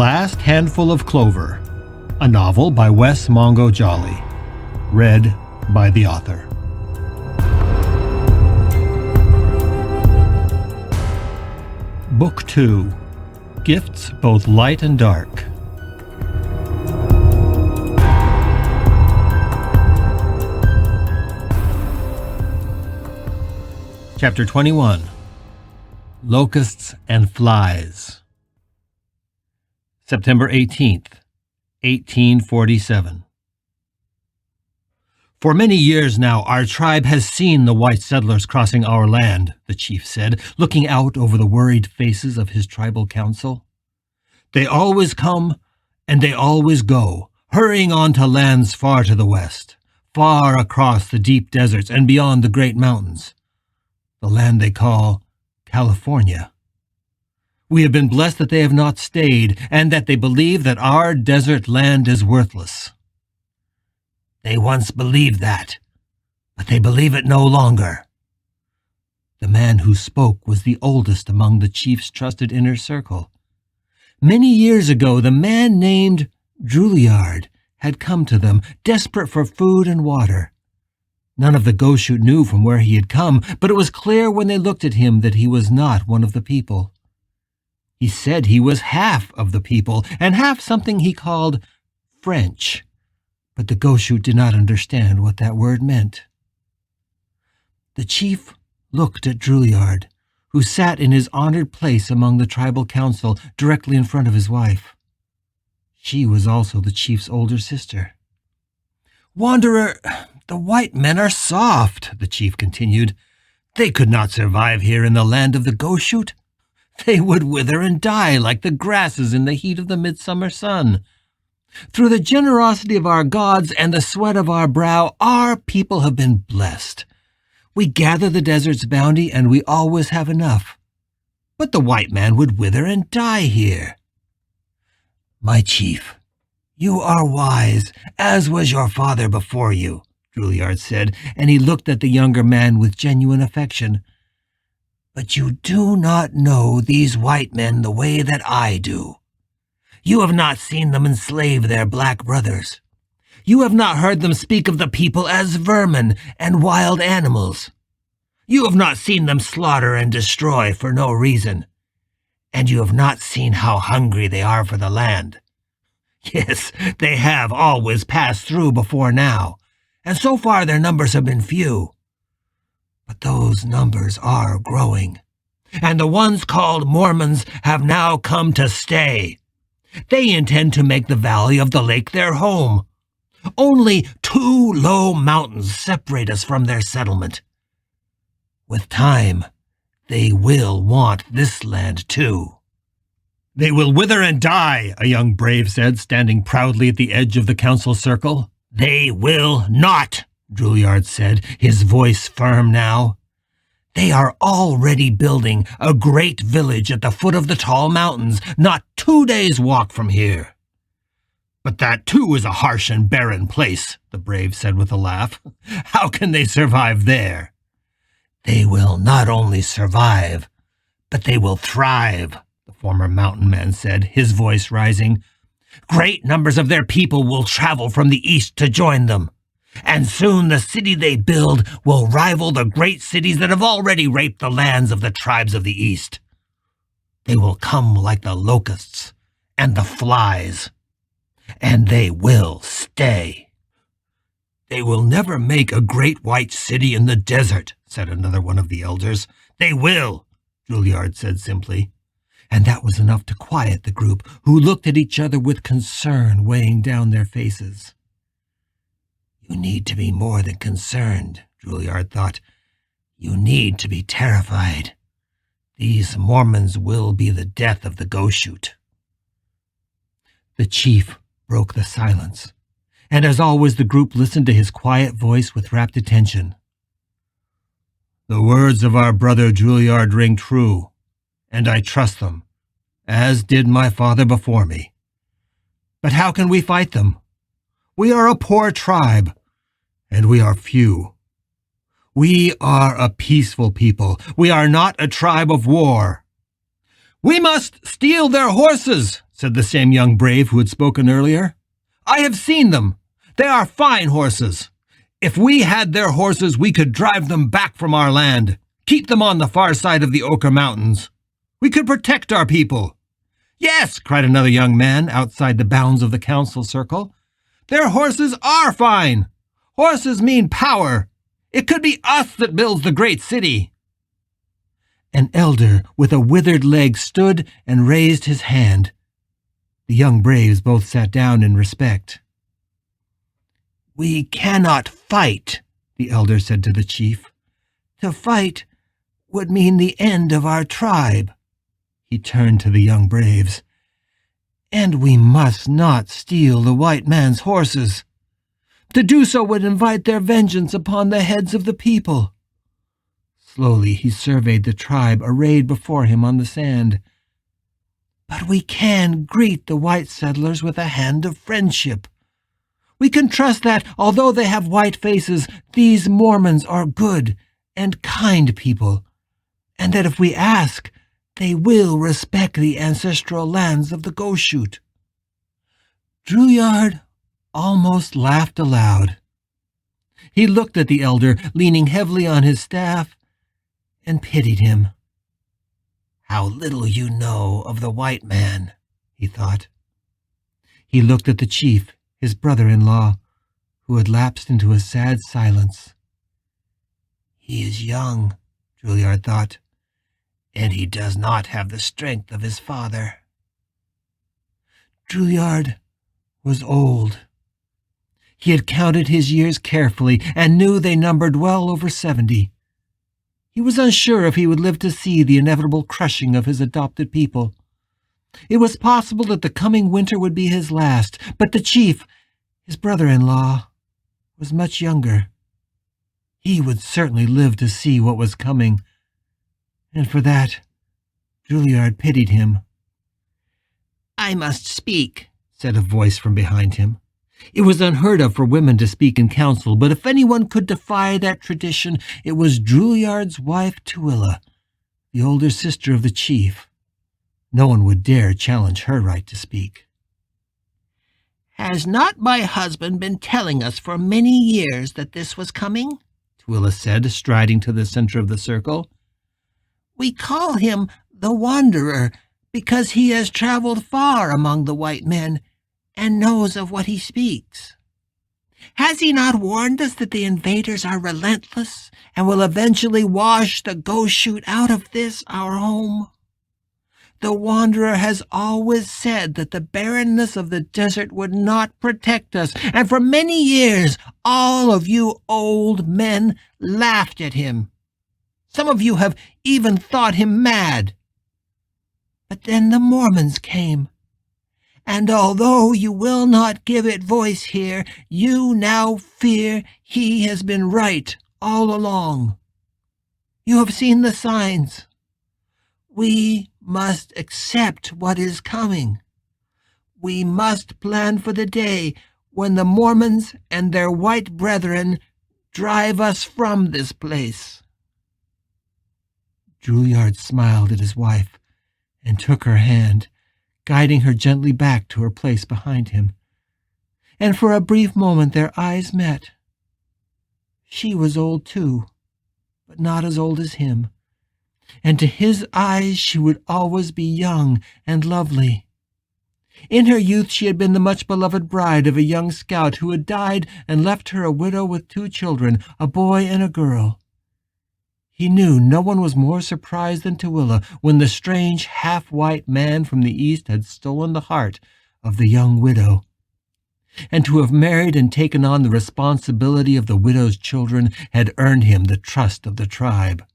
Last Handful of Clover, a novel by Wess Mongo Jolley, read by the author. Book 2, Gifts Both Light and Dark. Chapter 21, Locusts and Flies. September 18th, 1847. For many years now, our tribe has seen the white settlers crossing our land, the chief said, looking out over the worried faces of his tribal council. They always come, and they always go, hurrying on to lands far to the west, far across the deep deserts and beyond the great mountains, the land they call California. We have been blessed that they have not stayed, and that they believe that our desert land is worthless. They once believed that, but they believe it no longer. The man who spoke was the oldest among the chief's trusted inner circle. Many years ago, the man named Juilliard had come to them, desperate for food and water. None of the Goshute knew from where he had come, but it was clear when they looked at him that he was not one of the people. He said he was half of the people, and half something he called French, but the Goshute did not understand what that word meant. The chief looked at Juilliard, who sat in his honored place among the tribal council directly in front of his wife. She was also the chief's older sister. "Wanderer, the white men are soft," the chief continued. "They could not survive here in the land of the Goshute. They would wither and die like the grasses in the heat of the midsummer sun. Through the generosity of our gods and the sweat of our brow, our people have been blessed. We gather the desert's bounty, and we always have enough. But the white man would wither and die here." "My chief, you are wise, as was your father before you," Juilliard said, and he looked at the younger man with genuine affection. "But you do not know these white men the way that I do. You have not seen them enslave their black brothers. You have not heard them speak of the people as vermin and wild animals. You have not seen them slaughter and destroy for no reason. And you have not seen how hungry they are for the land. Yes, they have always passed through before now, and so far their numbers have been few. But those numbers are growing, and the ones called Mormons have now come to stay. They intend to make the valley of the lake their home. Only 2 low mountains separate us from their settlement. With time, they will want this land too." "They will wither and die," a young brave said, standing proudly at the edge of the council circle. "They will not," Juilliard said, his voice firm now. "They are already building a great village at the foot of the tall mountains, not 2 days' walk from here." "But that too is a harsh and barren place," the brave said with a laugh. "How can they survive there?" "They will not only survive, but they will thrive," the former mountain man said, his voice rising. "Great numbers of their people will travel from the east to join them. And soon the city they build will rival the great cities that have already raped the lands of the tribes of the East. They will come like the locusts and the flies, and they will stay." "They will never make a great white city in the desert," said another one of the elders. "They will," Juilliard said simply, and that was enough to quiet the group, who looked at each other with concern weighing down their faces. "You need to be more than concerned," Juilliard thought. "You need to be terrified. These Mormons will be the death of the Goshute." The chief broke the silence, and as always the group listened to his quiet voice with rapt attention. "The words of our brother Juilliard ring true, and I trust them, as did my father before me. But how can we fight them? We are a poor tribe, and we are few. We are a peaceful people. We are not a tribe of war. "We must steal their horses," said the same young brave who had spoken earlier. "I have seen them. They are fine horses. If we had their horses, we could drive them back from our land, keep them on the far side of the Ochre Mountains. We could protect our people." "Yes," cried another young man outside the bounds of the council circle. "Their horses are fine. Horses mean power. It could be us that builds the great city." An elder with a withered leg stood and raised his hand. The young braves both sat down in respect. "We cannot fight," the elder said to the chief. "To fight would mean the end of our tribe." He turned to the young braves. "And we must not steal the white man's horses. To do so would invite their vengeance upon the heads of the people." Slowly he surveyed the tribe arrayed before him on the sand. "But we can greet the white settlers with a hand of friendship. We can trust that, although they have white faces, these Mormons are good and kind people, and that if we ask, they will respect the ancestral lands of the Goshute." Drouillard almost laughed aloud. He looked at the elder, leaning heavily on his staff, and pitied him. "How little you know of the white man," he thought. He looked at the chief, his brother-in-law, who had lapsed into a sad silence. "He is young," Drouillard thought, "and he does not have the strength of his father." Drouillard was old. He had counted his years carefully and knew they numbered well over 70. He was unsure if he would live to see the inevitable crushing of his adopted people. It was possible that the coming winter would be his last, but the chief, his brother-in-law, was much younger. He would certainly live to see what was coming, and for that, Drouillard pitied him. "I must speak," said a voice from behind him. It was unheard of for women to speak in council, but if anyone could defy that tradition, it was Drouillard's wife, Tooele, the older sister of the chief. No one would dare challenge her right to speak. "Has not my husband been telling us for many years that this was coming?" Tooele said, striding to the center of the circle. "We call him the Wanderer because he has traveled far among the white men and knows of what he speaks. Has he not warned us that the invaders are relentless and will eventually wash the Goshute out of this, our home? The Wanderer has always said that the barrenness of the desert would not protect us, and for many years all of you old men laughed at him. Some of you have even thought him mad. But then the Mormons came, and although you will not give it voice here, you now fear he has been right all along. You have seen the signs. We must accept what is coming. We must plan for the day when the Mormons and their white brethren drive us from this place." Drouillard smiled at his wife and took her hand, guiding her gently back to her place behind him. And for a brief moment their eyes met. She was old too, but not as old as him, and to his eyes she would always be young and lovely. In her youth she had been the much-beloved bride of a young scout who had died and left her a widow with 2 children, a boy and a girl. He knew no one was more surprised than Tooele when the strange half-white man from the east had stolen the heart of the young widow. And to have married and taken on the responsibility of the widow's children had earned him the trust of the tribe.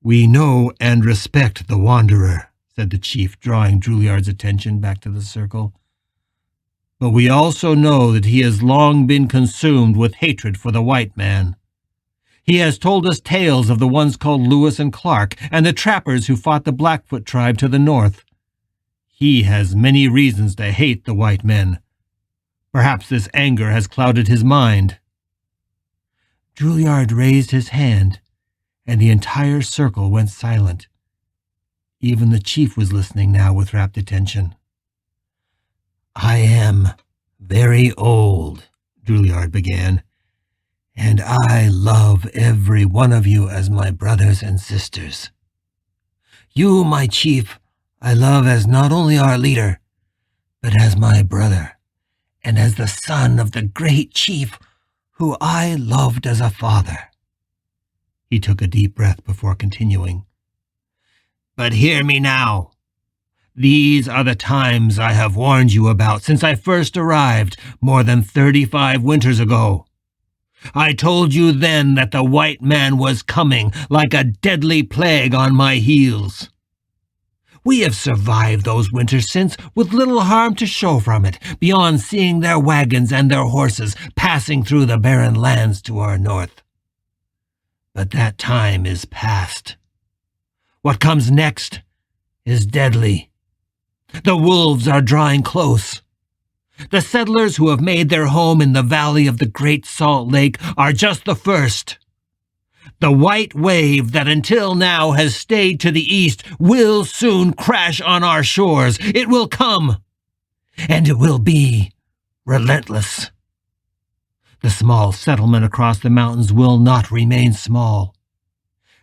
"We know and respect the Wanderer," said the chief, drawing Drouillard's attention back to the circle. "But we also know that he has long been consumed with hatred for the white man. He has told us tales of the ones called Lewis and Clark, and the trappers who fought the Blackfoot tribe to the north. He has many reasons to hate the white men. Perhaps this anger has clouded his mind." Drouillard raised his hand, and the entire circle went silent. Even the chief was listening now with rapt attention. "I am very old," Drouillard began, "and I love every one of you as my brothers and sisters. You, my chief, I love as not only our leader, but as my brother, and as the son of the great chief who I loved as a father." He took a deep breath before continuing. "But hear me now. These are the times I have warned you about since I first arrived more than 35 winters ago. I told you then that the white man was coming like a deadly plague on my heels. We have survived those winters since with little harm to show from it, beyond seeing their wagons and their horses passing through the barren lands to our north. But that time is past. What comes next is deadly. The wolves are drawing close. The settlers who have made their home in the valley of the Great Salt Lake are just the first. The white wave that until now has stayed to the east will soon crash on our shores. It will come, and it will be relentless. The small settlement across the mountains will not remain small.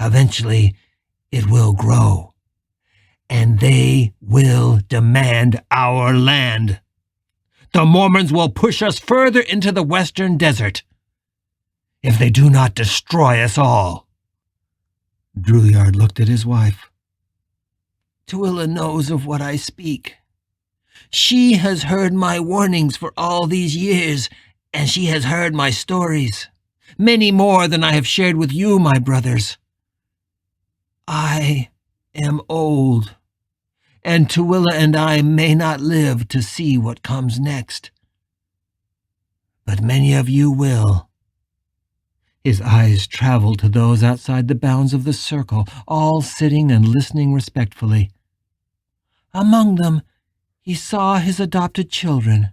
Eventually, it will grow. And they will demand our land. The Mormons will push us further into the western desert, if they do not destroy us all." Drouillard looked at his wife. "Tooele knows of what I speak. She has heard my warnings for all these years, and she has heard my stories, many more than I have shared with you, my brothers. I am old, and Tooele and I may not live to see what comes next. But many of you will." His eyes traveled to those outside the bounds of the circle, all sitting and listening respectfully. Among them, he saw his adopted children,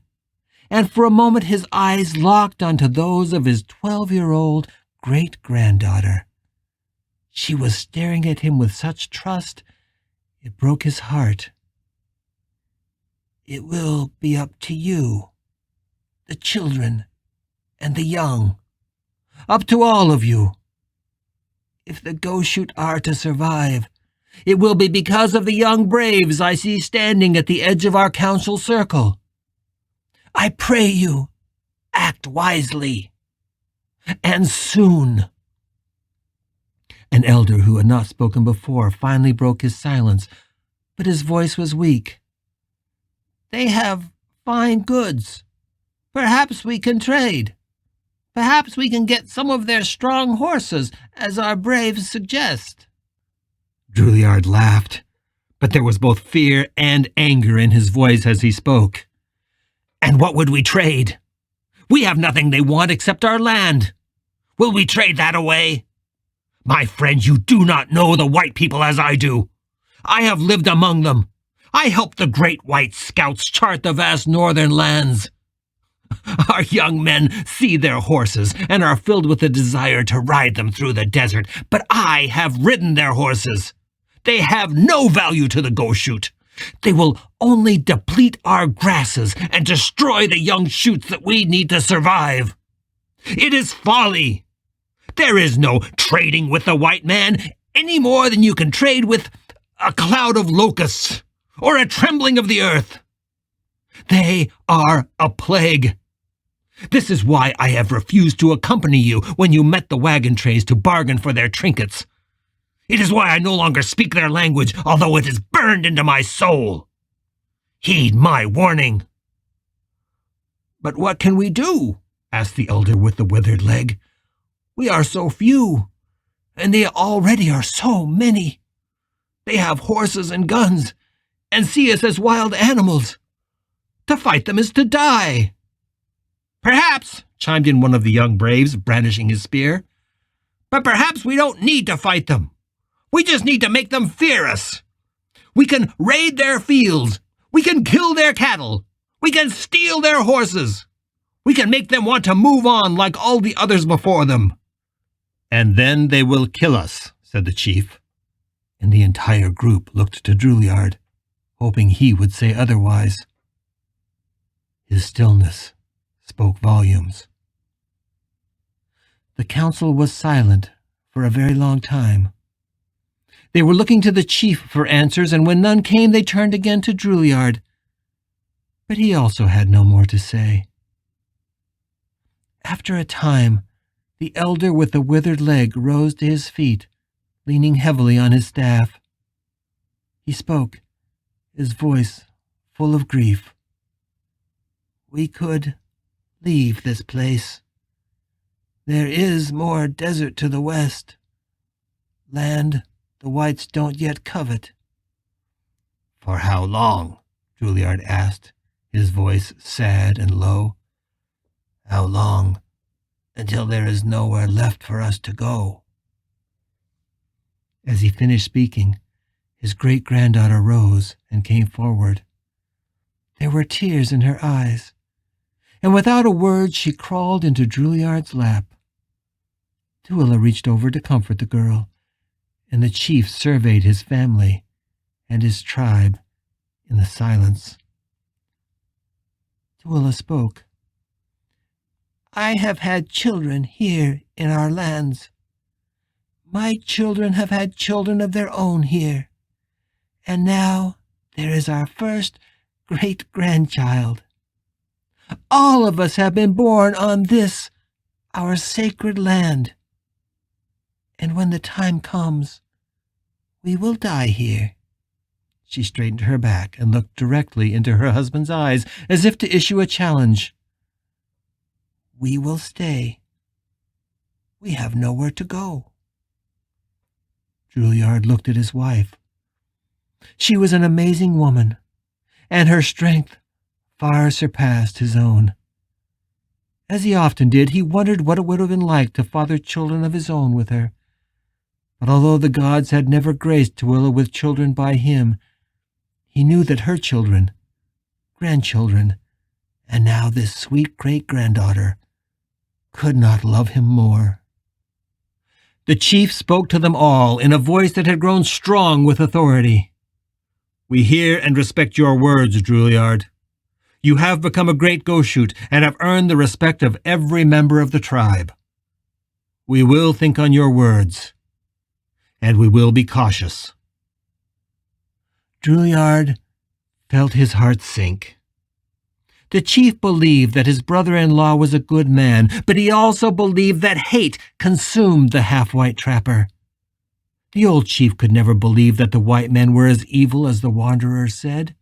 and for a moment his eyes locked onto those of his 12-year-old great-granddaughter. She was staring at him with such trust, it broke his heart. "It will be up to you, the children and the young, up to all of you. If the Goshoot are to survive, it will be because of the young braves I see standing at the edge of our council circle. I pray you, act wisely, and soon." An elder who had not spoken before finally broke his silence, but his voice was weak. "They have fine goods. Perhaps we can trade. Perhaps we can get some of their strong horses, as our braves suggest." Drouillard laughed, but there was both fear and anger in his voice as he spoke. "And what would we trade? We have nothing they want except our land. Will we trade that away? My friend, you do not know the white people as I do. I have lived among them. I helped the great white scouts chart the vast northern lands. Our young men see their horses and are filled with a desire to ride them through the desert, but I have ridden their horses. They have no value to the Goshoot. They will only deplete our grasses and destroy the young shoots that we need to survive. It is folly. There is no trading with the white man any more than you can trade with a cloud of locusts or a trembling of the earth. They are a plague. This is why I have refused to accompany you when you met the wagon trains to bargain for their trinkets. It is why I no longer speak their language, although it is burned into my soul. Heed my warning." "But what can we do?" asked the elder with the withered leg. "We are so few, and they already are so many. They have horses and guns, and see us as wild animals. To fight them is to die." "Perhaps," chimed in one of the young braves, brandishing his spear. "But perhaps we don't need to fight them. We just need to make them fear us. We can raid their fields. We can kill their cattle. We can steal their horses. We can make them want to move on like all the others before them." "And then they will kill us," said the chief. and the entire group looked to Drouillard, hoping he would say otherwise. His stillness spoke volumes. The council was silent for a very long time. They were looking to the chief for answers, and when none came, they turned again to Drouillard. But he also had no more to say. After a time, the elder with the withered leg rose to his feet, leaning heavily on his staff. He spoke, his voice full of grief. "We could leave this place. There is more desert to the west, land the whites don't yet covet." "For how long?" Drouillard asked, his voice sad and low. "How long until there is nowhere left for us to go?" As he finished speaking, his great-granddaughter rose and came forward. There were tears in her eyes, and without a word she crawled into Drouillard's lap. Tooele reached over to comfort the girl, and the chief surveyed his family and his tribe in the silence. Tooele spoke. "I have had children here in our lands. My children have had children of their own here, and now there is our first great-grandchild. All of us have been born on this, our sacred land. And when the time comes, we will die here." She straightened her back and looked directly into her husband's eyes, as if to issue a challenge. "We will stay. We have nowhere to go." Drouillard looked at his wife. She was an amazing woman, and her strength far surpassed his own. As he often did, he wondered what it would have been like to father children of his own with her. But although the gods had never graced Tooele with children by him, he knew that her children, grandchildren, and now this sweet great-granddaughter, could not love him more. The chief spoke to them all in a voice that had grown strong with authority. "We hear and respect your words, Drouillard. You have become a great Goshute and have earned the respect of every member of the tribe. We will think on your words, and we will be cautious." Drouillard felt his heart sink. The chief believed that his brother-in-law was a good man, but he also believed that hate consumed the half-white trapper. The old chief could never believe that the white men were as evil as the wanderers said.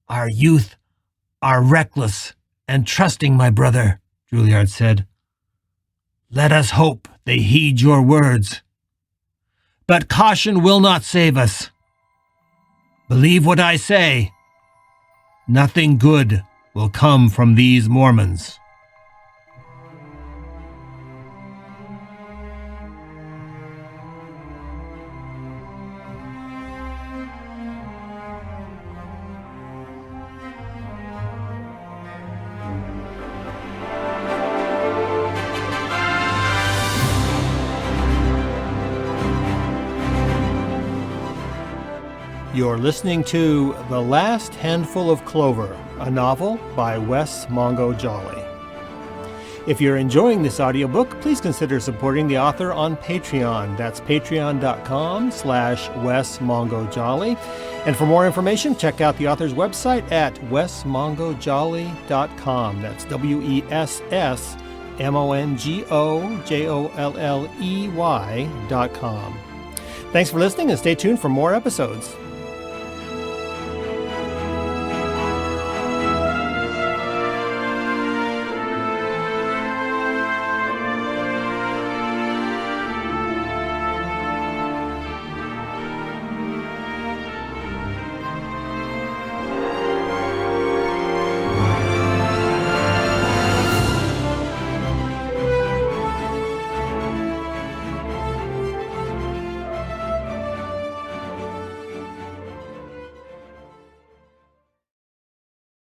"Our youth are reckless and trusting, my brother," Drouillard said. "Let us hope they heed your words. But caution will not save us. Believe what I say. Nothing good will come from these Mormons." You're listening to The Last Handful of Clover, a novel by Wess Mongo Jolley. If you're enjoying this audiobook, please consider supporting the author on Patreon. That's patreon.com/Wess Mongo Jolley. And for more information, check out the author's website at wessmongojolley.com. That's WESSMONGOJOLLEY.com. Thanks for listening, and stay tuned for more episodes.